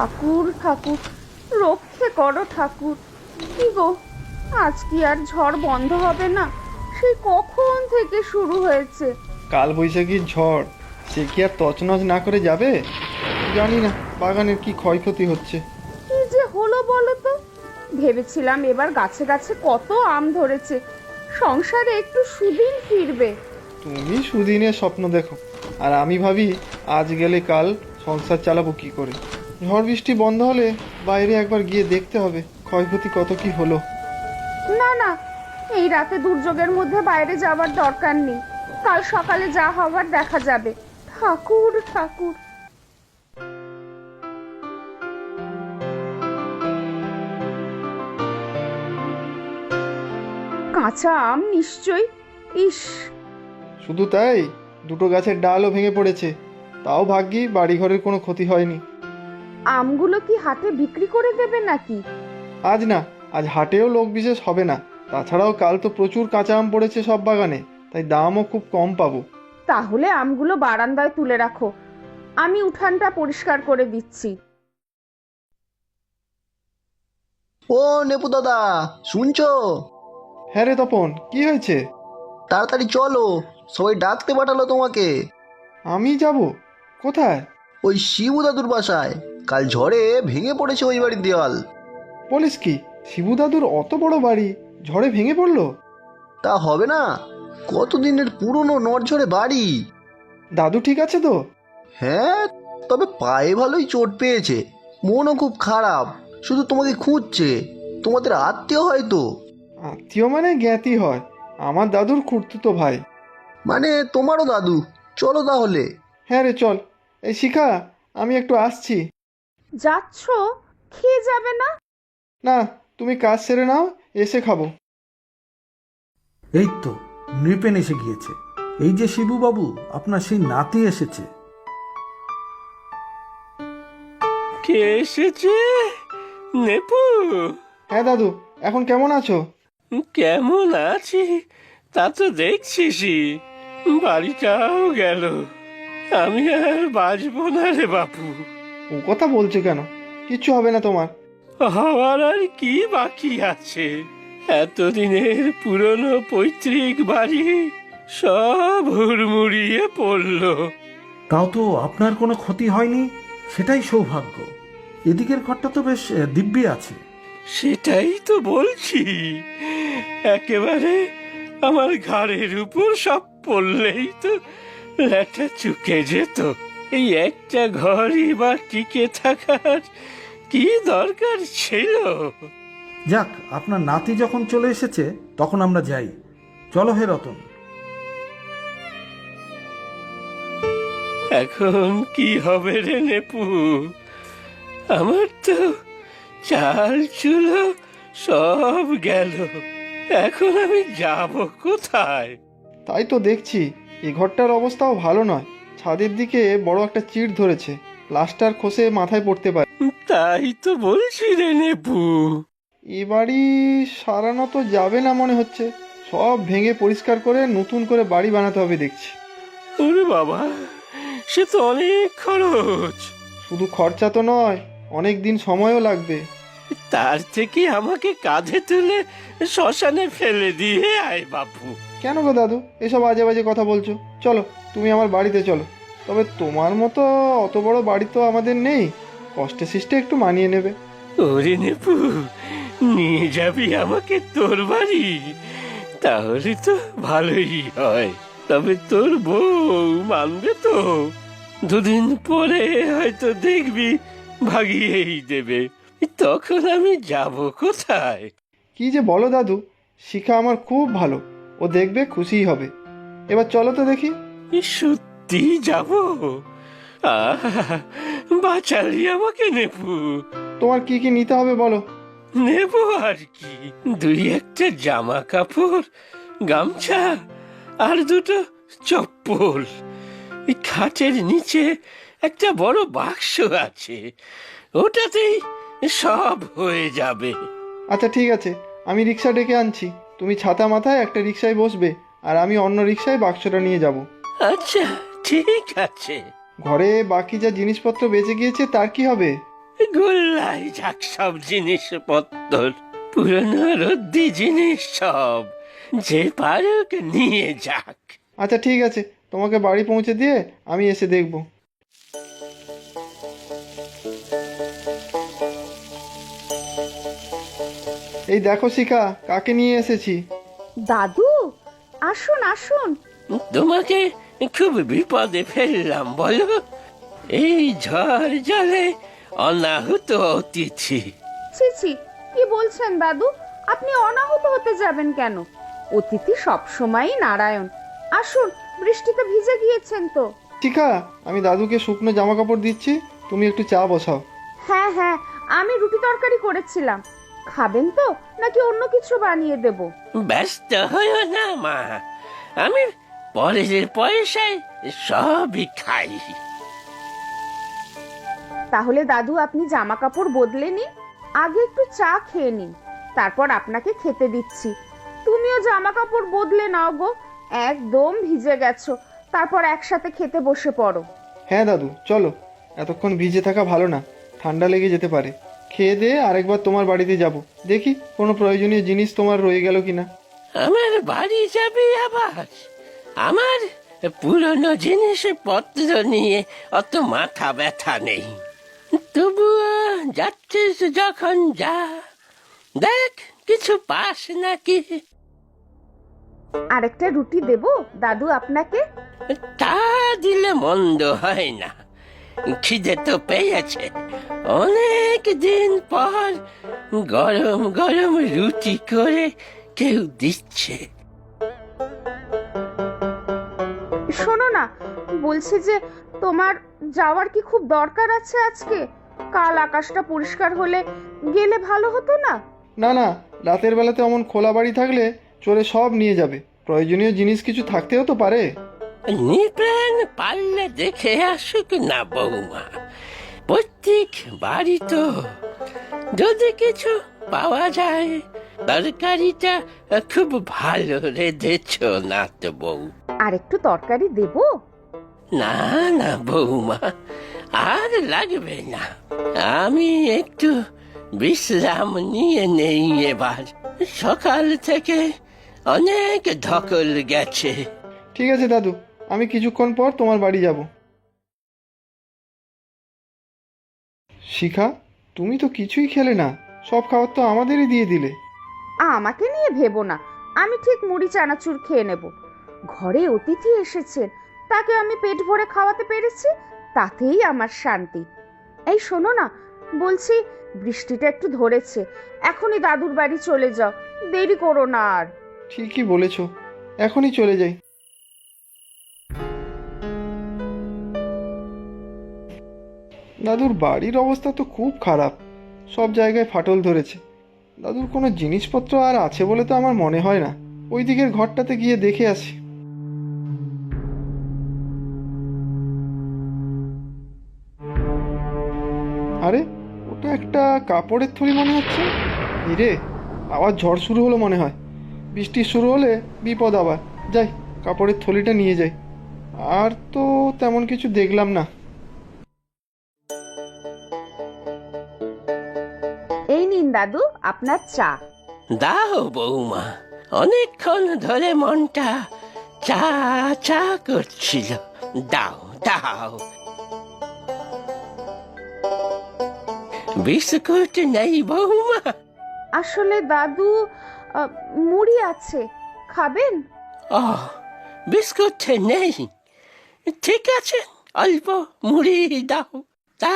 ঠাকুর ঠাকুর, রক্ষে করো ঠাকুর। কি গো, আজ কি আর ঝড় বন্ধ হবে না? সেই কখন থেকে শুরু হয়েছে। কাল বৈশাখীর ঝড়, সে কি আর তছনছ না করে যাবে? জানি না বাগানের কি ক্ষয়ক্ষতি হচ্ছে। কি যে হলো বলো তো। ভেবেছিলাম এবার গাছে গাছে কত আম ধরেছে, সংসারে একটু সুদিন ফিরবে। তুমি সুদিনের স্বপ্ন দেখো, আর আমি ভাবি আজ গেলে কাল সংসার চালাবো কি করে। ঝড় বৃষ্টি বন্ধ হলে বাইরে একবার গিয়ে দেখতে হবে ক্ষয়ক্ষতি কত কি হলো। না না, এই রাতে দুর্যোগের মধ্যে বাইরে যাবার দরকার নেই। কাল সকালে যা হবার দেখা যাবে। ঠাকুর ঠাকুর। কাঁচা আম নিশ্চয়ই। ইস, শুধু তাই, দুটো গাছের ডালও ভেঙে পড়েছে। তাও ভাগ্যি বাড়িঘরের কোনো ক্ষতি হয়নি। আমগুলো কি হাটে বিক্রি করে দেবে নাকি? আজ না, আজ হাটেও লোক বিশেষ হবে না। তাছাড়াও কাল তো প্রচুর কাঁচা আম পড়েছে সব বাগানে, তাই দামও খুব কম পাবো। তাহলে আমগুলো বারান্দায় তুলে রাখো, আমি উঠানটা পরিষ্কার করে দিচ্ছি। ও নেপু দাদা, শুনছো? হ্যাঁ রে তপন, কি হয়েছে? তাড়াতাড়ি চলো, সবাই ডাকতে পাঠালো তোমাকে। আমি যাব? কোথায়? ওই শিবু দাদুর বাসায়। কাল ঝড়ে ভেঙে পড়েছে ওই বাড়ির দেওয়াল। বলিস কি, শিবু দাদুর অত বড় বাড়ি ঝড়ে ভেঙে পড়লো? তা হবে না, কতদিনের পুরনো নড়ঝড়ে বাড়ি। দাদু ঠিক আছে তো? হ্যাঁ, তবে পায়ে ভালোই চোট পেয়েছে, মনও খুব খারাপ। শুধু তোমাকে খুঁজছে। তোমাদের আত্মীয় হয়তো। আত্মীয় মানে জ্ঞাতি হয়, আমার দাদুর খুড়তুতো ভাই। মানে তোমারও দাদু। চলো তাহলে। হ্যাঁ রে চল। এই শিখা, আমি একটু আসছি। যাচ্ছ? খেয়ে যাবে না? না, তুমি কাজ সেরে নাও, এসে খাবো। এই তো নৃপেন এসে গিয়েছে। এই যে শিবু বাবু, আপনার সেই নাতি এসেছে। কে এসেছে? নেপু? হ্যাঁ দাদু, এখন কেমন আছো? কেমন আছি তা তো দেখছিসই, বাড়িটাও গেল। আমি আর বাঁচবো না রে বাপু। ও কথা বলছো কেন? কিচ্ছু হবে না তোমার। হওয়ার আর কি বাকি আছে? এতদিনের পুরনো পৈতৃক বাড়ি সব হুড়মুড়িয়ে পড়লো। তাও তো আপনার কোনো ক্ষতি হয়নি, সেটাই সৌভাগ্য। এদিকের ঘরটা তো বেশ দিব্যি আছে। সেটাই তো বলছি, একেবারে আমার ঘাড়ের উপর সব পড়লেই তো ল্যাটা চুকে যেত। এই একটা ঘরই বা টিকে থাকার কি দরকার ছিল? যাক, আপনার নাতি যখন চলে এসেছে তখন আমরা যাই। চলো হে রতন। এখন কি হবে রে নেপু? আমার তো চাল চুলো সব গেল। এখন আমি যাব কোথায়? তাই তো দেখছি, এই ঘরটার অবস্থাও ভালো নয়। ছাদের দিকে বড় একটা চিড় ধরেছে, প্লাস্টার খসে মাথায় পড়তে পারে। তাই তো বলছি রে নেপু। এ বাড়ি সারানো তো যাবে না মনে হচ্ছে। সব ভেঙে পরিষ্কার করে নতুন করে বাড়ি বানাতে হবে দেখছি। ওরে বাবা, সে তো অনেক খরচ। শুধু খরচা তো নয়, অনেক দিন সময়ও লাগবে। তার থেকে আমাকে কাঁধে তুলে শ্মশানে ফেলে দিয়ে আয় বাপু। কেন গো দাদু, এসব আজে বাজে কথা বলছো? চলো, তুমি আমার বাড়িতে চলো। তবে তোমার মতো অত বড় বাড়ি তো আমাদের নেই, কষ্টে সৃষ্টে একটু মানিয়ে নেবে। ওরে নেপু, নিয়ে যাবি আমাকে তোর বাড়ি? তাহলে তো ভালোই হয়। তবে তোর বউ মানবে তো? দুদিন পরে হয়তো দেখবি ভাগিয়েই দেবে। তখন আমি যাব কোথায়? কি যে বলো দাদু, শিখা আমার খুব ভালো, ও দেখবে খুশিই হবে। এবার চলো তো দেখি। সত্যি যাব? আহা, বাঁচালি আমাকে নেপু। তোমার কি কি নিতে হবে বলো। নেব আর কি, দুই একটা জামা কাপড়, গামছা আর দুটো চপ্পল। এই খাটের নিচে একটা বড় বাক্স আছে, ওটাতেই সব হয়ে যাবে। আচ্ছা ঠিক আছে, আমি রিক্সা ডেকে আনছি। তুমি ছাতা মাথায় একটা রিক্সায় বসবে, আর আমি অন্য রিক্সায় বাক্সটা নিয়ে যাব। আচ্ছা ঠিক আছে। ঘরে বাকি যা জিনিসপত্র বেঁচে গিয়েছে তার কি হবে? গোল্লাই যাক সব জিনিসপত্র, পুরনো রদ্দি জিনিস সব, যে পারুক নিয়ে যাক। আচ্ছা ঠিক আছে, তোমাকে বাড়ি পৌঁছে দিয়ে আমি এসে দেখব। এই দেখো শিখা, কাকে নিয়ে এসেছি। দাদু, আসুন আসুন। তোমাকে খুব বিপদে ফেললাম বলো, এই ঝড় জলে অনাহুত অতিথি। ছি ছি, কি বলছেন দাদু? আপনি অনাহুত হতে যাবেন কেন? অতিথি সবসময়ই নারায়ণ। আসুন, বৃষ্টিতে ভিজে গিয়েছেন তো। শিখা, আমি দাদুকে শুকনো জামা কাপড় দিচ্ছি, তুমি একটু চা বসাও। হ্যাঁ হ্যাঁ, আমি রুটি তরকারি করেছিলাম। খাবেন তো নাকি অন্য কিছু বানিয়ে দেব? ব্যস্ত হইও না মা, আমি পরের পয়সায় সবই খাই। তাহলে দাদু, আপনি জামা কাপড় বদলে নিন, আগে একটু চা খেয়ে নিন, তারপর আপনাকে খেতে দিচ্ছি। তুমিও জামা কাপড় বদলে নাও গো, একদম ভিজে গেছো। তারপর একসাথে খেতে বসে পড়ো। হ্যাঁ দাদু, চলো, এতক্ষণ ভিজে থাকা ভালো না, ঠান্ডা লেগে যেতে পারে। খেয়ে দিয়ে আরেকবার তোমার বাড়িতে যাব, দেখি কোনো প্রয়োজনীয় জিনিস তোমার রয়ে গেল কিনা। আমার বাড়ি যাবি আবার? আমার পুরনো জিনিসপত্র নিয়ে অত মাথা ব্যথা নেই। তবুও যাচ্ছিস যখন যা, দেখ কিছু পাস নাকি। আরেকটা রুটি দেব দাদু আপনাকে? তা দিলে মন্দ হয় না, খিদে তো পেয়েছে। অনেক দিন পর গরম গরম রুটি করে কেউ দিচ্ছে। শোনো না, বলছি যে তোমার যাওয়ার কি খুব দরকার আছে আজকে? কাল আকাশটা পরিষ্কার হলে গেলে ভালো হতো না? না না, রাতের বেলাতে অমন খোলা বাড়ি থাকলে চোরে সব নিয়ে যাবে। প্রয়োজনীয় জিনিস কিছু থাকতেও তো পারে। নিপ্রাণ পারলে দেখে আসুক না বৌমা, প্রত্যেক বাড়ি তো। যদি কিছু পাওয়া যায়, তরকারিটা খুব ভালো রেঁধেছ না তো বউ। আর একটু তরকারি দেব? না না বৌমা, আর লাগবে না। আমি একটু বিশ্রাম নিয়ে নেই এবার, সকাল থেকে অনেক ধকল গেছে। ঠিক আছে দাদু, আমি কিছুক্ষণ পর তোমার বাড়ি যাব। শিখা, তুমি তো কিছুই খেলে না, সব খাবার তো আমাদেরই দিয়ে দিলে। আমাকে নিয়ে ভেবো না, আমি ঠিক মুড়ি চানাচুর খেয়ে নেব। ঘরে অতিথি এসেছেন, তাকে আমি পেট ভরে খাওয়াতে পেরেছি, তাতেই আমার শান্তি। এই শোনো না, বলছি বৃষ্টিটা একটু ধরেছে, এখনই দাদুর বাড়ি চলে যাও, দেরি করো না আর। ঠিকই বলেছ, এখনই চলে যাই। দাদুর বাড়ির অবস্থা তো খুব খারাপ, সব জায়গায় ফাটল ধরেছে। দাদুর কোনো জিনিসপত্র আর আছে বলে তো আমার মনে হয় না। ওই দিকের ঘরটাতে গিয়ে দেখে আসি। আরে, ওটা একটা কাপড়ের থলি মনে হচ্ছে। রে, আবার ঝড় শুরু হলো মনে হয়। বৃষ্টি শুরু হলে বিপদ আবার। যাই, কাপড়ের থলিটা নিয়ে যাই। আর তো তেমন কিছু দেখলাম না। এই নিন দাদু, আপনার চা। দাও বৌমা, অনেকক্ষণ ধরে মনটা চা চা করছিল। দাও দাও। বিস্কুট নেই বৌমা? আসলে দাদু, মুড়ি আছে, খাবেন? ও, বিস্কুট নেই? ঠিক আছে, অল্প মুড়ি দাও। তা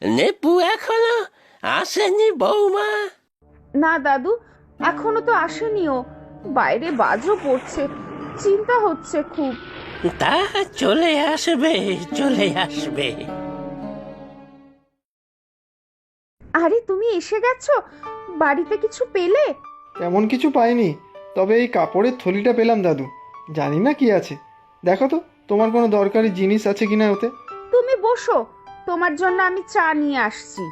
নেপু এখনো আসেনি বৌমা? না দাদু, এখনো তো আসেনিও, বাইরে বাজও পড়ছে, চিন্তা হচ্ছে খুব। তা চলে আসবে, চলে আসবে। আরে তুমি এসে গেছো, বাড়িতে কিছু পেলে? তেমন কিছু পাইনি, তবে এই কাপড়ের থলিটা পেলাম দাদু। জানি না কি আছে, দেখো তো তোমার কোনো দরকারি জিনিস আছে কিনা ওতে। তুমি বসো, তোমার জন্য আমি চা নিয়ে আসছি।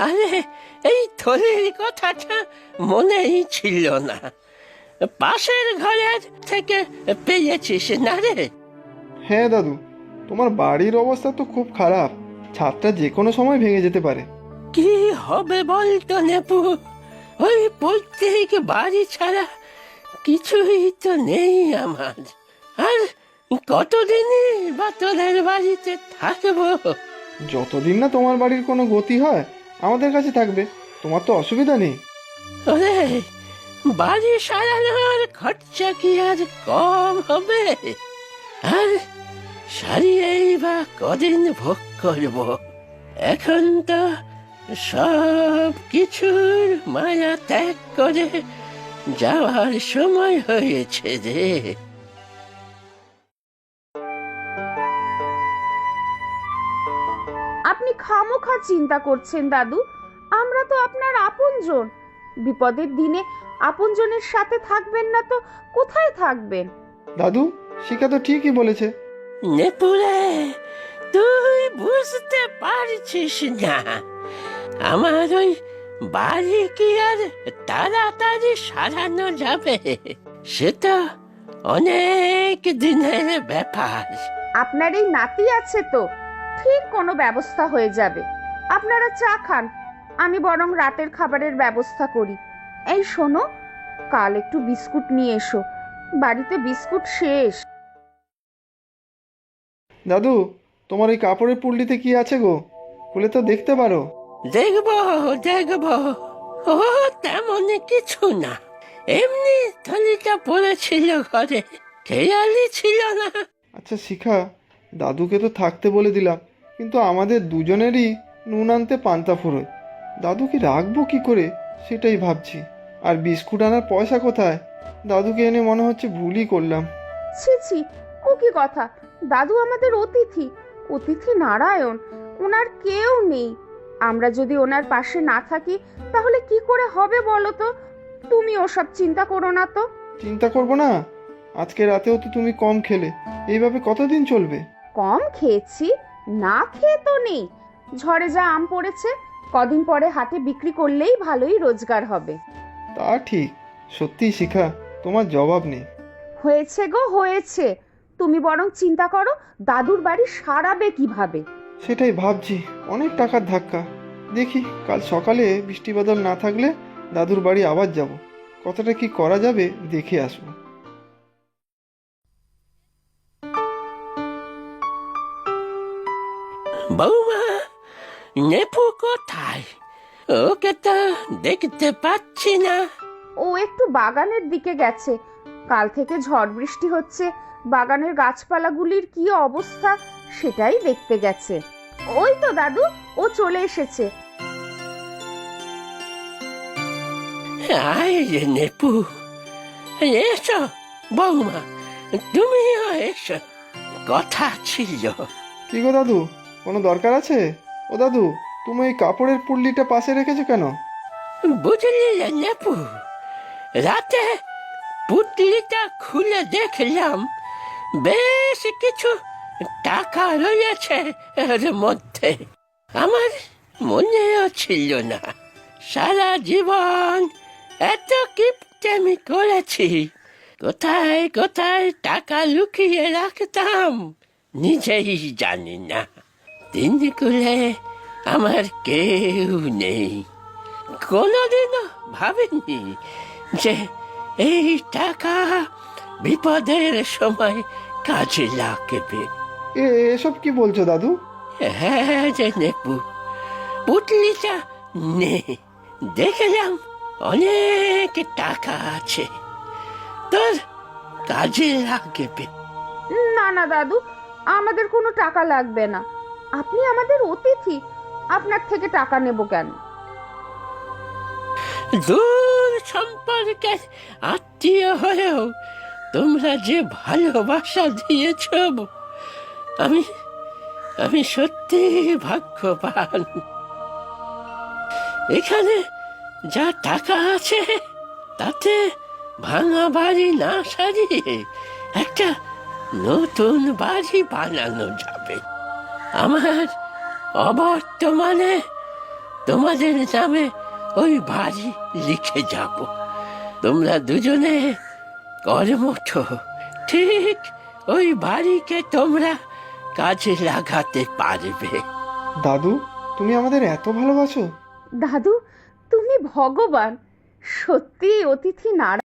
আরে, এই থলির কথাটা মনেই ছিল না। পাশের ঘরের থেকে পেয়েছিস না রে? হ্যাঁ দাদু, তোমার বাড়ির অবস্থা তো খুব খারাপ, ছাদটা যে কোনো সময় ভেঙে যেতে পারে। কি হবে বলতো নেপু? ওই প্রত্যেক বাড়ি ছাড়া কিছুই তো নেই আমার। আর কতদিনই বা তোদের বাড়িতে থাকবো? যতদিন না তোমার বাড়ির কোনো গতি হয় আমাদের কাছে থাকবে, তোমার তো অসুবিধা নেই। ওরে, বাড়ি সারানোর খরচা কি আর কম হবে? আর সারিয়েই বা কদিন ভোগ করব? এখন তো সব কিছুর মায়া ত্যাগ করে যাওয়ার সময় হয়েছে রে। আপনি খামোখা চিন্তা করছেন দাদু, আমরা তো আপনার আপনজন। বিপদের দিনে আপনজনের সাথে থাকবেন না তো কোথায় থাকবেন? দাদু, শিখা তো ঠিকই বলেছে। নেপুরে, তুই বুঝতে পারছিস না, আমার ওই বাড়ি কি আর তাড়াতাড়ি সারানো যাবে? সে তো অনেক দিনের ব্যাপার। আপনার এই নাতি আছে তো, ঠিক কোনো ব্যবস্থা হয়ে যাবে। আপনারা চা খান, আমি বরং রাতের খাবারের ব্যবস্থা করি। এই শোনো, কাল একটু বিস্কুট নিয়ে এসো, বাড়িতে বিস্কুট শেষ। দাদু, তোমার ওই কাপড়ের পুল্লিতে কি আছে গো? খুলে তো দেখতে পারো। দেখবো দেখবো, ও তেমন কিছু না, এমনি থলিটা পড়েছিল ঘরে, খেয়ালই ছিল না। আচ্ছা শিখা, দাদুকে তো থাকতে বলে দিলাম, কিন্তু আমাদের দুজনেরই নুন আনতে পান্তা ফুরোয়। দাদুকে রাখবো কি করে সেটাই ভাবছি। আর বিস্কুট আনার পয়সা কোথায়? দাদুকে এনে মনে হচ্ছে ভুলই করলাম। ছি ছি, ও কি কথা? দাদু আমাদের অতিথি, অতিথি নারায়ণ, ওনার কেউ নেই। আমরা যদি ওনার পাশে না থাকি তাহলে কি করে হবে বলো তো? তুমি ওসব চিন্তা করো না তো। চিন্তা করবো না? আজকে রাতেও তো তুমি কম খেলে, এইভাবে কতদিন চলবে? কম খেয়েছি, না খেয়ে তো নেই। ঝড়ে যা আম পড়েছে, কদিন পরে হাটে বিক্রি করলেই ভালোই রোজগার হবে। তা ঠিক, সত্যিই শিখা, তোমার জবাব নেই। হয়েছে গো হয়েছে, তুমি বরং চিন্তা করো দাদুর বাড়ি সারাবে কিভাবে। সেটাই ভাবছি, অনেক টাকার ধাক্কা। দেখি কাল সকালে বৃষ্টি বাদল না থাকলে দাদুর বাড়ি আবার যাব, কতটা কি করা যাবে দেখে আসবো। বৌমা, নেপু কোথায়? ওকে তো দেখতে পাচ্ছি না। ও একটু বাগানের দিকে গেছে, কাল থেকে ঝড় বৃষ্টি হচ্ছে, বাগানের গাছপালাগুলির কি অবস্থা সেটাই দেখতে গেছে। ওই তো দাদু, ও চলে এসেছে। আয় রে নেপু, এসো বৌমা, তুমিও এসো, কথা ছিল। কি গো দাদু, কোনো দরকার আছে? ও দাদু, তুমি এই কাপড়ের পুল্লিটা পাশে রেখেছো কেন? বুঝলি রে নেপু, রাতে পুটলিটা খুলে দেখলাম বেশ কিছু টাকা রয়েছে এর মধ্যে। আমার মনেও ছিল না, সারা জীবন এত কিপটেমি করেছি, কোথায় কোথায় টাকা লুকিয়ে রাখতাম নিজেই জানি না। দিনগুলো আমার কেউ নেই, কোনোদিনও ভাবিনি যে এই টাকা বিপদের সময় কাজে লাগবে। এসব কি বলছো দাদু? হ্যাঁ রে নেপু, পুটলিটা নে, দেখলাম অনেক টাকা আছে, তোর কাজে লাগবে। না না দাদু, আমাদের কোনো টাকা লাগবে না, আপনি আমাদের অতিথি, আপনার থেকে টাকা নেব কেন? দূর সম্পর্কের আত্মীয় হয়েও তোমরা যে ভালোবাসা দিয়েছ, আমি আমি সত্যি ভাগ্যবান। এখানে যা টাকা আছে তাতে ভাঙা বাড়ি না সারিয়ে একটা নতুন বাড়ি বানানো যাবে। আমার অবর্তমানে তোমাদের নামে ওই বাড়ি লিখে যাব। তোমরা দুজনে কর্মঠ, ঠিক ওই বাড়িকে তোমরা কাজে লাগাতে পারবে। দাদু, তুমি আমাদের এত ভালোবাসো? দাদু, তুমি ভগবান। সত্যি অতিথি নারায়ণ।